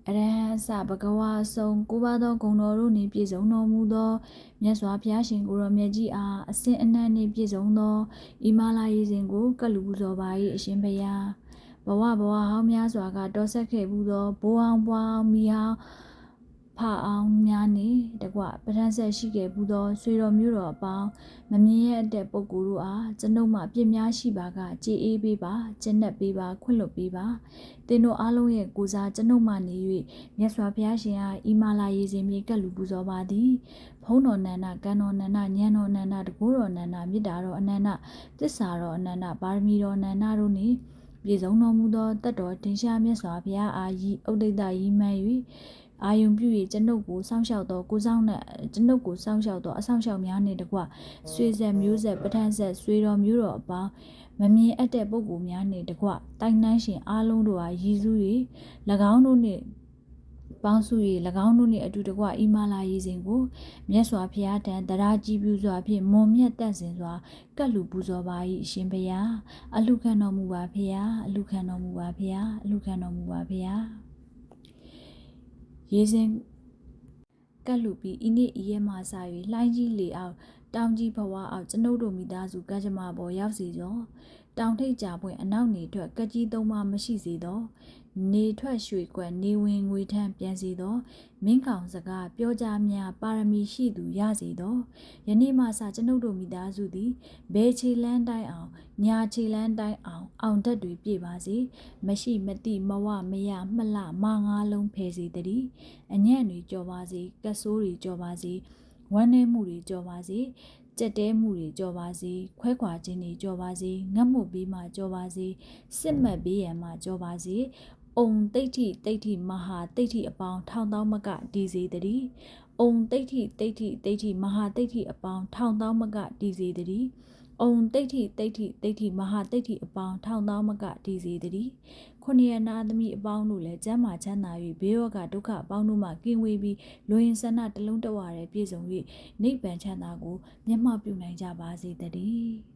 အရဟံအစဘဂဝါအစုံကိုးပါးသောဂုဏ်တော်တို့နှင့်ပြည့်စုံတော်မူသောမြတ်စွာဘုရားရှင်ကိုရောမြတ်ကြီးအားအစဉ်အနှံ့နှင့်ပြည့်စုံသောဤမာလာရေစဉ်ကိုကပ်လူပူဇော်ပါ၏အရှင်ဘုရားဘဝဟောင်းများစွာကတော်ဆက်ခဲ့မှုသောဘိုးအောင်ပွားအောင်မိဟောင်းဖအောင်များနှင့်တကွပဋ္ဌာန်းဆက်ရှိခဲ့မှုသောဆွေတော်မျိုးတော်အပေါင်းမမြင်ရတဲ့ပုဂ္ဂိုလ်တို့အားကျွန်ုပ်မှပြစ်များရှိပါကကြည်အေးပေးပါကျင့်တတ်ပေးပါခွင့်လွှတ်ပေးပါသင်တို့အားလုံးရဲ့ကိုစားကျွန်ုပ်မှနေ၍မြတ်စွာဘုရားရှင်အားဤမာလာရေစဉ်မြေကပ်လူပူဇော်ပါသည်ဘုန်းတော်နန္ဒကံတော်နန္ဒဉာဏ်တော်နန္ဒတကူတော်နန္ဒမေတ္တာတော်အနန္တသစ္စာတော်အနန္တပါရမီတော်နန္ဒတို့နှင့်ပြည်စုံတော်မူသောတတ်တော်တင်ရှားမြတ်စွာဘုရားအားဤဥဒိတရီမှန်၍အာယုံပြု၍ကျွန်ုပ်ကိုစောင့်ရှောက်သောကိုဆောင်နှင့်ကျွန်ုပ်ကိုစောင့်ရှောက်သောအဆောင်ရှောက်များနှင့်တကွဆွေဆက်မျိုးဆက်ပဋ္ဌာန်းဆက်ဆွေတော်မျိုးတော်အပေါင်းမမြင်အပ်တဲ့ပုဂ္ဂိုလ်များနှင့်တကွတိုင်နှန်းရှင်အားလုံးတို့အားရည်စူး၍၎င်းတို့နှင့်ပေါင်းစု၍၎င်းတို့နှင့်အတူတကွဤမာလာရေစဉ်ကိုမြတ်စွာဘုရားထံတရားကြည်ပြုစွာဖြင့်မွန်မြတ်တတ်စဉ်စွာကပ်လူပူဇော်ပါ၏အရှင်ဘုရားအလှခံတော်မူပါဘုရားအလှခံတော်မူပါဘုရားအလှခံတော်မူပါဘုရားရေစဉ်ကပ်လူပြီးဤနေ့ဤရက်မှစ၍လှိုင်းကြီးလေအောင်တောင်ကြီးဘဝအောင်ကျွန်ုပ်တို့မိသားစုကကြမ္မာပေါ်ရောက်စီသောတောင်ထိပ်ကြပွင့်အနောက်နေထွက်ကကြီးသုံးပါမရှိစေသောနေထွက်ရွှေကွက်နေဝင်ငွေထမ်းပြန်စေသောမင်းကောင်စကားပြောကြားများပါရမီရှိသူရစေသောယနေ့မှစကျွန်ုပ်တို့မိသားစုသည်ဘယ်ခြေလန်းတိုင်းအောင်ညာခြေလန်းတိုင်းအောင်တတ်တွေပြည့်ပါစေမရှိမတိမဝမရမှလမငါးလုံးဖယ်စေတည်းအညံ့တွေကြော်ပါစေကတ်ဆိုးတွေကြော်ပါစေဝမ်းနည်းမှုတွေကြော်ပါစေကြက်တဲမှုတွေကြော်ပါစေခွဲခွာခြင်းတွေကြော်ပါစေငတ်မှုပေးမှကြော်ပါစေစစ်မှတ်ပေးရန်မှကြော်ပါစေအုံတိဋ္ဌိမဟာတိဋ္ဌိအပေါင်းထောင်သောမကတည်စေတည်းအုံတိဋ္ဌိမဟာတိဋ္ဌိအပေါင်းထောင်သောမကတည်စေတည်းအုံတိဋ္ဌိမဟာတိဋ္ဌိအပေါင်းထောင်သောမကတည်စေတည်းခုနှစ်ရနာသမီးအပေါင်းတို့လည်းကျမ်းမာချမ်းသာ၍ဘေးရောဂါဒုက္ခအပေါင်းတို့မှကင်းဝေးပြီးလူရင်ဆန္ဒတလုံးတဝရဲပြည့်စုံ၍နိဗ္ဗာန်ချမ်းသာကိုမျက်မှောက်ပြုနိုင်ကြပါစေတည်း